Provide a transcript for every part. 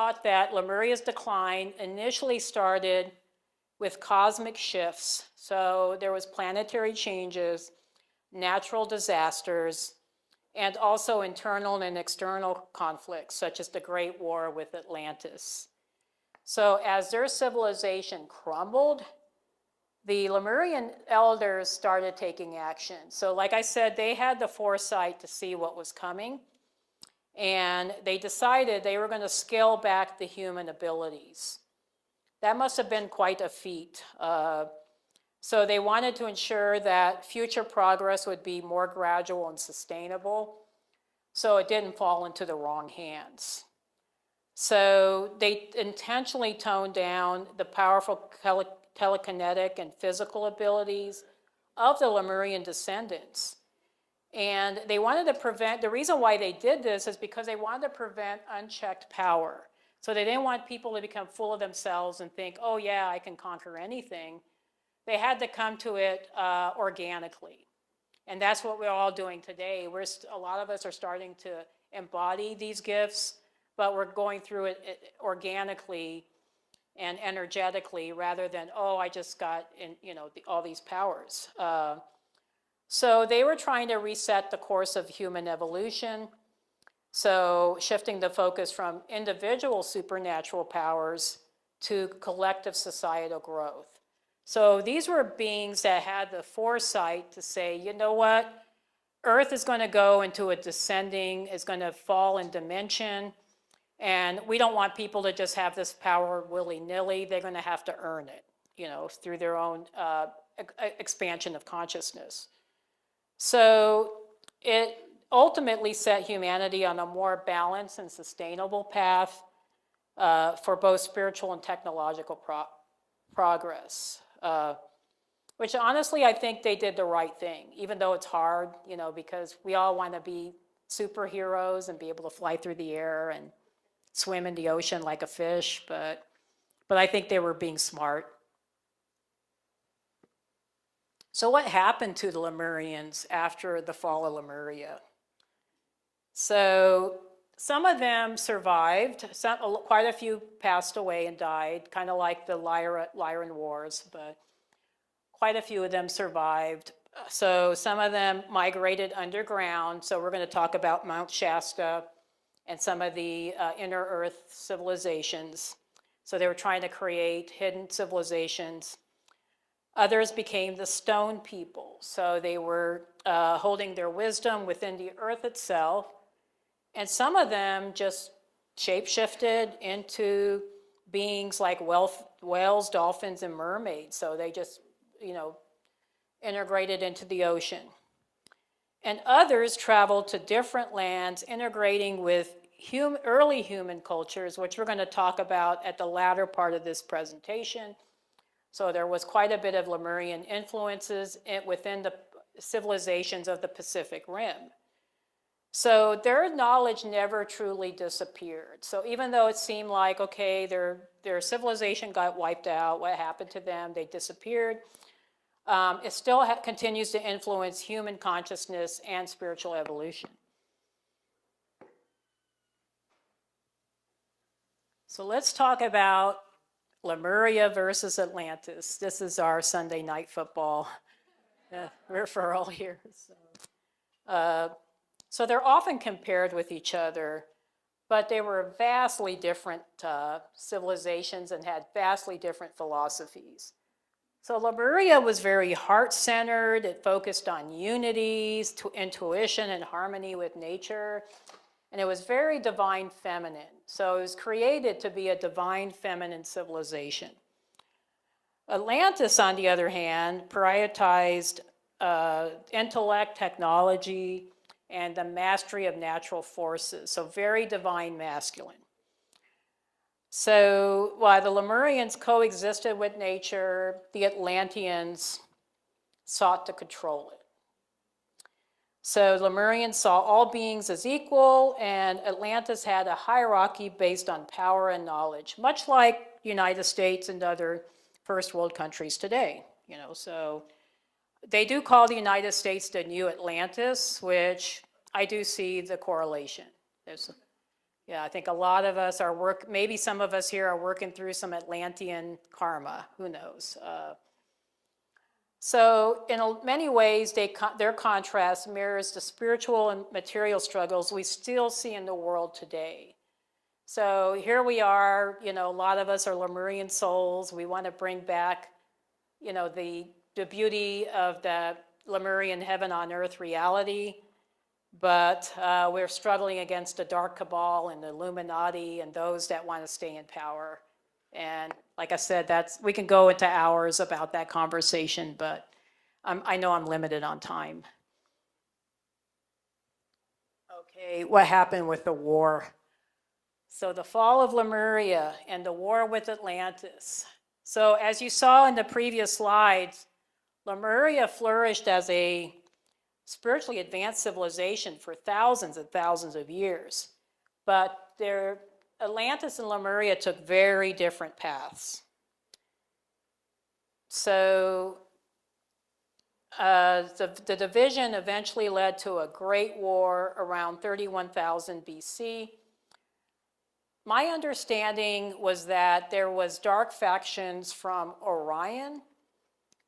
thought that Lemuria's decline initially started with cosmic shifts. So there was planetary changes, natural disasters, and also internal and external conflicts, such as the Great War with Atlantis. So as their civilization crumbled, the Lemurian elders started taking action. So like I said, they had the foresight to see what was coming, and they decided they were going to scale back the human abilities. That must have been quite a feat. So they wanted to ensure that future progress would be more gradual and sustainable, so it didn't fall into the wrong hands. So they intentionally toned down the powerful telekinetic and physical abilities of the Lemurian descendants. And they wanted to prevent, the reason why they did this is because they wanted to prevent unchecked power. So they didn't want people to become full of themselves and think, oh yeah, I can conquer anything. They had to come to it organically. And that's what we're all doing today. A lot of us are starting to embody these gifts, but we're going through it organically and energetically rather than, oh, I just got all these powers. So they were trying to reset the course of human evolution. So shifting the focus from individual supernatural powers to collective societal growth. So these were beings that had the foresight to say, you know what? Earth is going to go into a descending, is going to fall in dimension. And we don't want people to just have this power willy-nilly. They're going to have to earn it, through their own expansion of consciousness. So it ultimately set humanity on a more balanced and sustainable path for both spiritual and technological progress. Which honestly, I think they did the right thing, even though it's hard, because we all want to be superheroes and be able to fly through the air and swim in the ocean like a fish, but I think they were being smart. So what happened to the Lemurians after the fall of Lemuria? So some of them survived. Quite a few passed away and died, kind of like the Lyran Wars, but quite a few of them survived. So some of them migrated underground. So we're going to talk about Mount Shasta and some of the inner earth civilizations. So they were trying to create hidden civilizations. Others became the stone people. So they were holding their wisdom within the earth itself. And some of them just shapeshifted into beings like whales, dolphins, and mermaids. So they just, integrated into the ocean. And others traveled to different lands, integrating with early human cultures, which we're going to talk about at the latter part of this presentation. So there was quite a bit of Lemurian influences within the civilizations of the Pacific Rim. So their knowledge never truly disappeared. So even though it seemed like, okay, their civilization got wiped out, what happened to them? They disappeared. It still continues to influence human consciousness and spiritual evolution. So let's talk about Lemuria versus Atlantis. This is our Sunday night football referral here. So they're often compared with each other, but they were vastly different civilizations and had vastly different philosophies. So Lemuria was very heart-centered. It focused on unity, intuition, and harmony with nature. And it was very divine feminine. So it was created to be a divine feminine civilization. Atlantis, on the other hand, prioritized intellect, technology, and the mastery of natural forces. So very divine masculine. So while the Lemurians coexisted with nature, the Atlanteans sought to control it. So Lemurians saw all beings as equal, and Atlantis had a hierarchy based on power and knowledge, much like the United States and other first world countries today. So they do call the United States the New Atlantis, which I do see the correlation. Yeah, I think a lot of us are maybe some of us here are working through some Atlantean karma, who knows? So in many ways, their contrast mirrors the spiritual and material struggles we still see in the world today. So here we are, a lot of us are Lemurian souls. We want to bring back, the beauty of the Lemurian heaven on earth reality. But we're struggling against the dark cabal and the Illuminati and those that want to stay in power. And like I said, we can go into hours about that conversation, but I know I'm limited on time. Okay, what happened with the war? So the fall of Lemuria and the war with Atlantis. So as you saw in the previous slides, Lemuria flourished as a spiritually advanced civilization for thousands and thousands of years. But Atlantis and Lemuria took very different paths. So the division eventually led to a great war around 31,000 BC. My understanding was that there was dark factions from Orion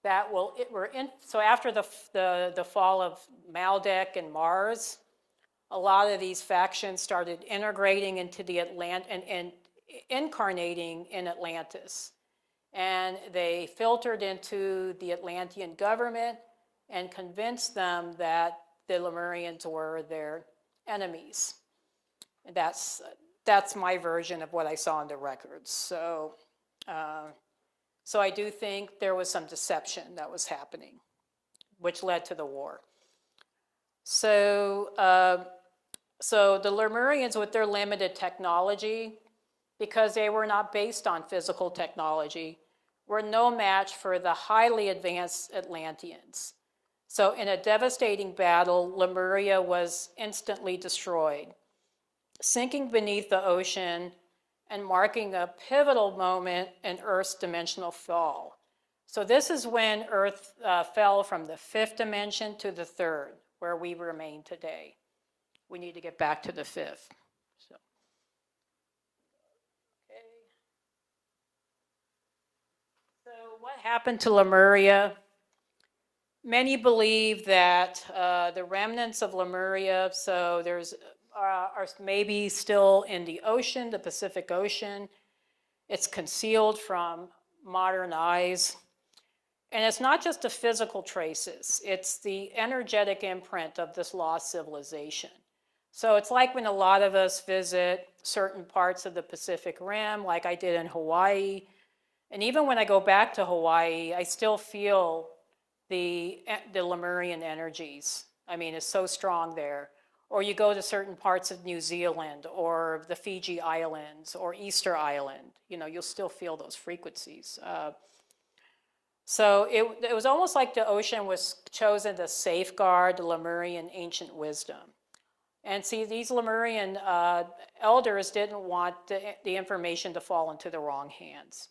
so after the fall of Maldek and Mars, a lot of these factions started integrating into the and incarnating in Atlantis. And they filtered into the Atlantean government and convinced them that the Lemurians were their enemies. And that's my version of what I saw in the records. So I do think there was some deception that was happening, which led to the war. So the Lemurians, with their limited technology, because they were not based on physical technology, were no match for the highly advanced Atlanteans. So in a devastating battle, Lemuria was instantly destroyed, sinking beneath the ocean and marking a pivotal moment in Earth's dimensional fall. So this is when Earth fell from the fifth dimension to the third, where we remain today. We need to get back to the fifth. So what happened to Lemuria? Many believe that the remnants of Lemuria, so are maybe still in the ocean, the Pacific Ocean. It's concealed from modern eyes. And it's not just the physical traces, it's the energetic imprint of this lost civilization. So it's like when a lot of us visit certain parts of the Pacific Rim, like I did in Hawaii. And even when I go back to Hawaii, I still feel the Lemurian energies. I mean, it's so strong there. Or you go to certain parts of New Zealand or the Fiji Islands or Easter Island, you'll still feel those frequencies. So it was almost like the ocean was chosen to safeguard the Lemurian ancient wisdom. And see, these Lemurian elders didn't want the information to fall into the wrong hands.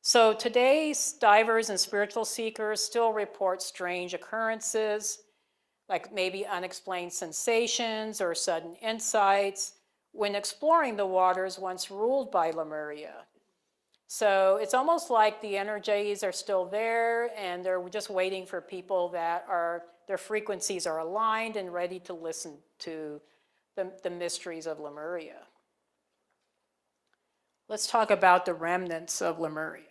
So today's divers and spiritual seekers still report strange occurrences, like maybe unexplained sensations or sudden insights when exploring the waters once ruled by Lemuria. So it's almost like the energies are still there and they're just waiting for people that their frequencies are aligned and ready to listen to the mysteries of Lemuria. Let's talk about the remnants of Lemuria.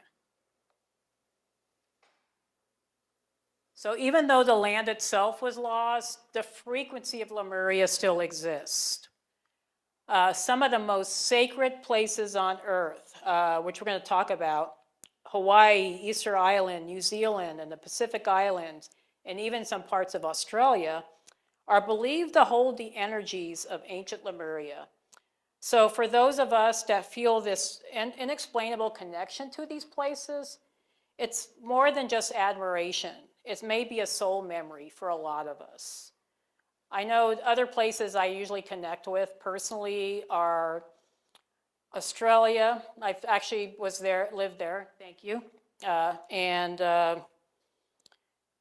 So even though the land itself was lost, the frequency of Lemuria still exists. Some of the most sacred places on Earth, which we're going to talk about, Hawaii, Easter Island, New Zealand, and the Pacific Islands, and even some parts of Australia, are believed to hold the energies of ancient Lemuria. So for those of us that feel this inexplainable connection to these places, it's more than just admiration. It may be a soul memory for a lot of us. I know other places I usually connect with personally are Australia. I actually lived there, thank you. And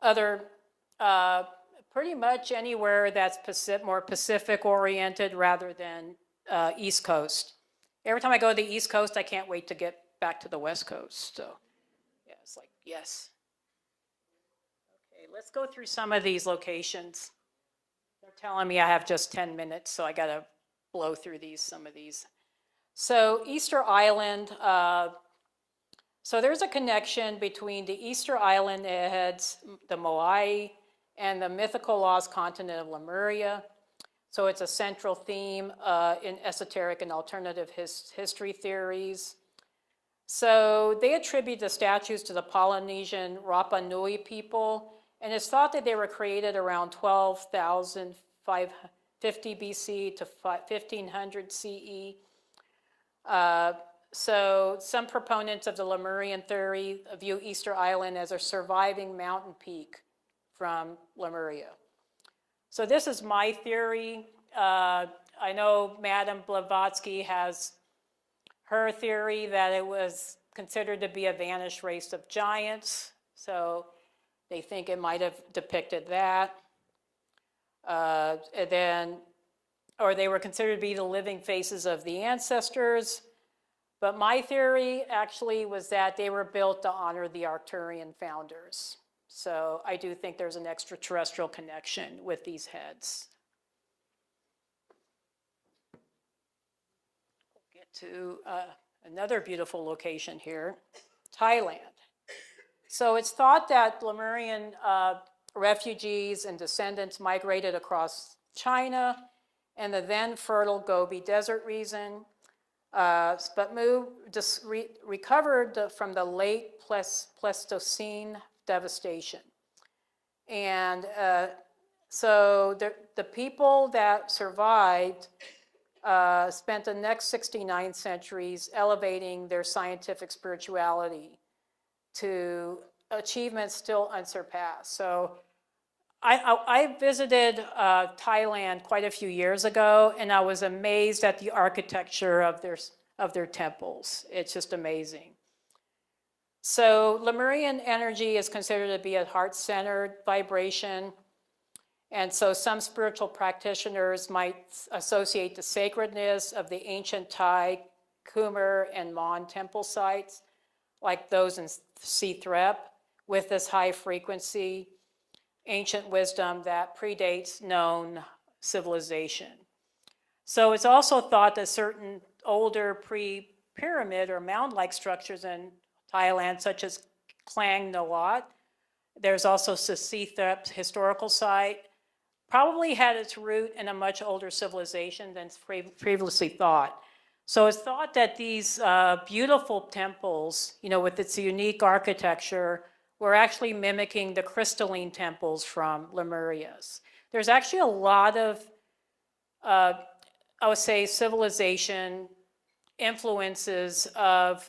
other, pretty much anywhere that's more Pacific oriented rather than East Coast. Every time I go to the East Coast, I can't wait to get back to the West Coast. So, yeah, it's like, yes. Okay, let's go through some of these locations. They're telling me I have just 10 minutes, so I got to blow through some of these. So, Easter Island. So there's a connection between the Easter Island heads, the Moai, and the mythical lost continent of Lemuria. So it's a central theme in esoteric and alternative history theories. So they attribute the statues to the Polynesian Rapa Nui people, and it's thought that they were created around 12,550 BC to 1500 CE. So some proponents of the Lemurian theory view Easter Island as a surviving mountain peak from Lemuria. So this is my theory. I know Madame Blavatsky has her theory that it was considered to be a vanished race of giants. So they think it might have depicted that. Or they were considered to be the living faces of the ancestors. But my theory actually was that they were built to honor the Arcturian founders. So I do think there's an extraterrestrial connection with these heads. We'll get to another beautiful location here, Thailand. So it's thought that Lemurian refugees and descendants migrated across China and the then fertile Gobi Desert region, but recovered from the late Pleistocene devastation. And so the people that survived spent the next 69 centuries elevating their scientific spirituality to achievements still unsurpassed. So I visited Thailand quite a few years ago, and I was amazed at the architecture of their temples. It's just amazing. So Lemurian energy is considered to be a heart-centered vibration, and so some spiritual practitioners might associate the sacredness of the ancient Thai, Khmer, and Mon temple sites, like those in Sithrep, with this high frequency ancient wisdom that predates known civilization. So it's also thought that certain older pre-pyramid or mound-like structures in Thailand, such as Klang Nawat, there's also Sithrep historical site, probably had its root in a much older civilization than previously thought. So it's thought that these beautiful temples, with its unique architecture, were actually mimicking the crystalline temples from Lemuria's. There's actually a lot of, I would say, civilization influences of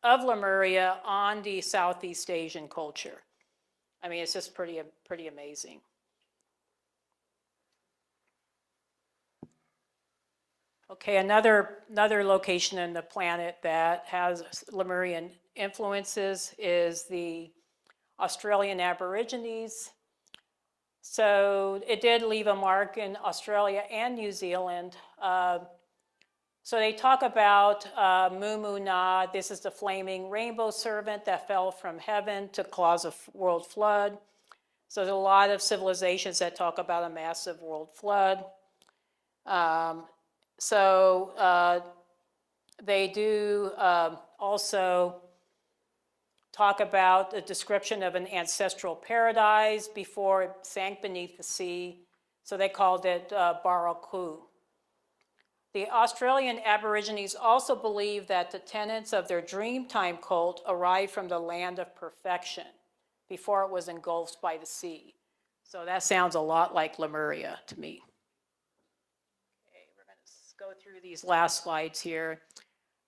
Lemuria on the Southeast Asian culture. I mean, it's just pretty amazing. Okay, another location in the planet that has Lemurian influences is the Australian Aborigines. So it did leave a mark in Australia and New Zealand. So they talk about Mumu Na. This is the flaming rainbow servant that fell from heaven to cause a world flood. So there's a lot of civilizations that talk about a massive world flood. They do also talk about the description of an ancestral paradise before it sank beneath the sea. So they called it Baraku. The Australian Aborigines also believe that the tenets of their Dreamtime cult arrived from the land of perfection before it was engulfed by the sea. So that sounds a lot like Lemuria to me. Okay, we're going to go through these last slides here.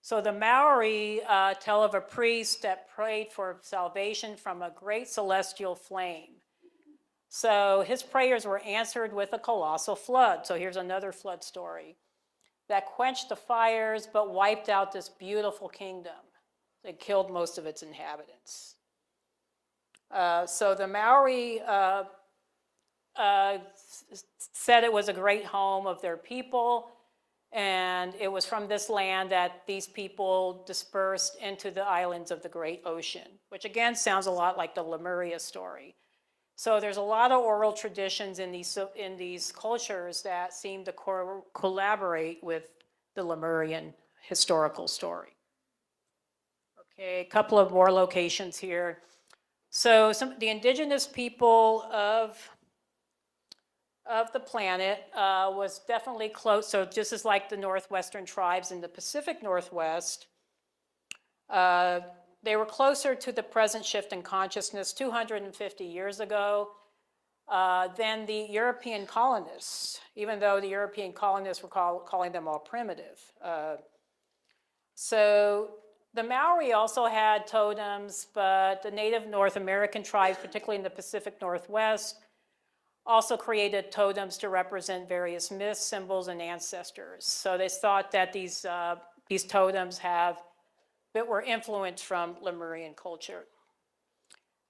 So the Maori tell of a priest that prayed for salvation from a great celestial flame. So his prayers were answered with a colossal flood. So here's another flood story that quenched the fires but wiped out this beautiful kingdom. It killed most of its inhabitants. So the Maori said it was a great home of their people, And it was from this land that these people dispersed into the islands of the Great Ocean, which again sounds a lot like the Lemuria story. So there's a lot of oral traditions in these cultures that seem to collaborate with the Lemurian historical story. Okay, a couple of more locations here. So the indigenous people of the planet was definitely close. So just as like the northwestern tribes in the Pacific Northwest, they were closer to the present shift in consciousness 250 years ago than the European colonists, even though the European colonists were calling them all primitive. So the Maori also had totems, but the native North American tribes, particularly in the Pacific Northwest, also created totems to represent various myths, symbols, and ancestors. So they thought that these totems were influenced from Lemurian culture.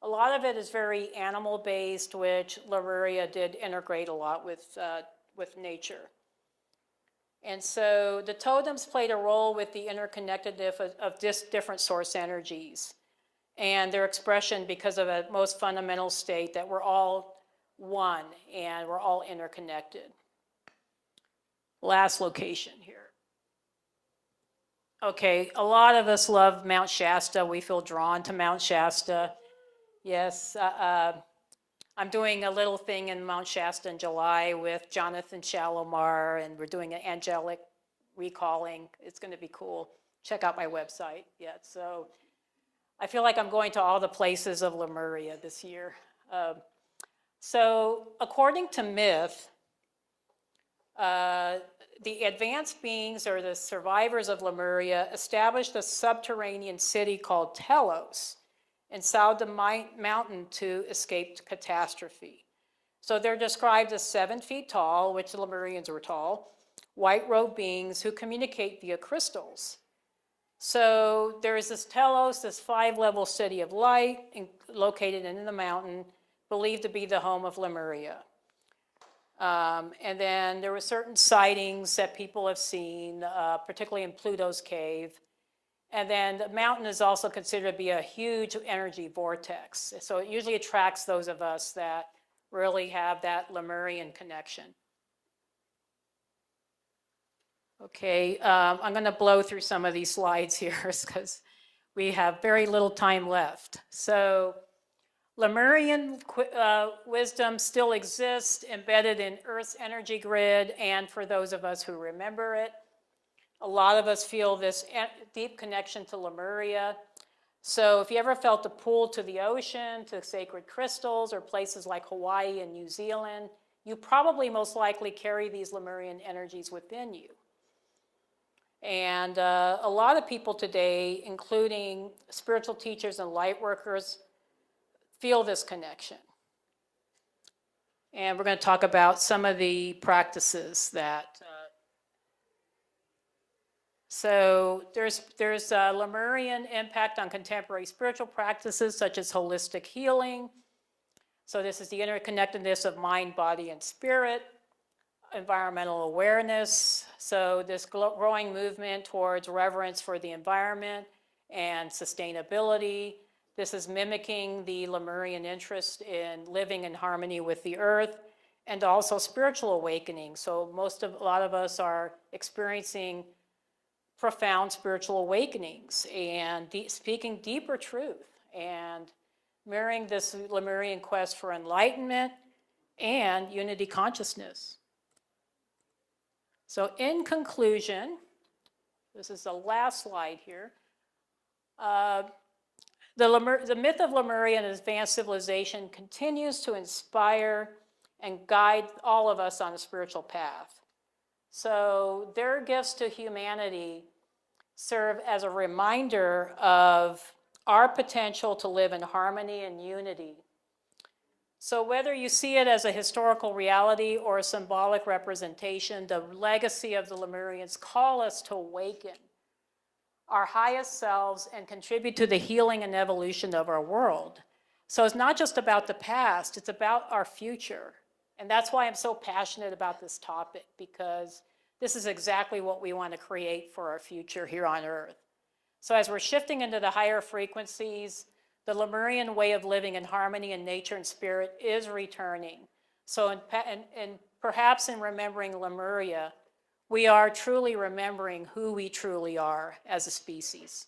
A lot of it is very animal-based, which Lemuria did integrate a lot with nature. And so the totems played a role with the interconnectedness of different source energies and their expression because of a most fundamental state that we're all one and we're all interconnected. Last location here. Okay, a lot of us love Mount Shasta. We feel drawn to Mount Shasta. Yes, I'm doing a little thing in Mount Shasta in July with Jonathan Shalomar, and we're doing an angelic recalling. It's going to be cool. Check out my website. Yeah, so I feel like I'm going to all the places of Lemuria this year. So according to myth, the advanced beings or the survivors of Lemuria established a subterranean city called Telos and scaled the mountain to escape catastrophe. So they're described as 7 feet tall, which the Lemurians were tall, white-robed beings who communicate via crystals. So there is this Telos, this 5-level city of light located in the mountain, believed to be the home of Lemuria. And then there were certain sightings that people have seen, particularly in Pluto's cave. And then the mountain is also considered to be a huge energy vortex. So it usually attracts those of us that really have that Lemurian connection. Okay, I'm going to blow through some of these slides here because we have very little time left. So Lemurian wisdom still exists embedded in Earth's energy grid, and for those of us who remember it, a lot of us feel this deep connection to Lemuria. So if you ever felt a pull to the ocean, to sacred crystals, or places like Hawaii and New Zealand, you probably most likely carry these Lemurian energies within you. And a lot of people today, including spiritual teachers and light workers, feel this connection. And we're going to talk about some of the practices that so there's a Lemurian impact on contemporary spiritual practices such as holistic healing. So this is the interconnectedness of mind, body, and spirit, environmental awareness. So this growing movement towards reverence for the environment and sustainability. This is mimicking the Lemurian interest in living in harmony with the earth and also spiritual awakening. So a lot of us are experiencing profound spiritual awakenings and speaking deeper truth and mirroring this Lemurian quest for enlightenment and unity consciousness. So in conclusion, this is the last slide here. The myth of Lemuria and advanced civilization continues to inspire and guide all of us on a spiritual path. So their gifts to humanity serve as a reminder of our potential to live in harmony and unity. So whether you see it as a historical reality or a symbolic representation, the legacy of the Lemurians call us to awaken our highest selves and contribute to the healing and evolution of our world. So it's not just about the past, it's about our future. And that's why I'm so passionate about this topic, because this is exactly what we want to create for our future here on Earth. So as we're shifting into the higher frequencies, the Lemurian way of living in harmony in nature and spirit is returning. So perhaps in remembering Lemuria, we are truly remembering who we truly are as a species.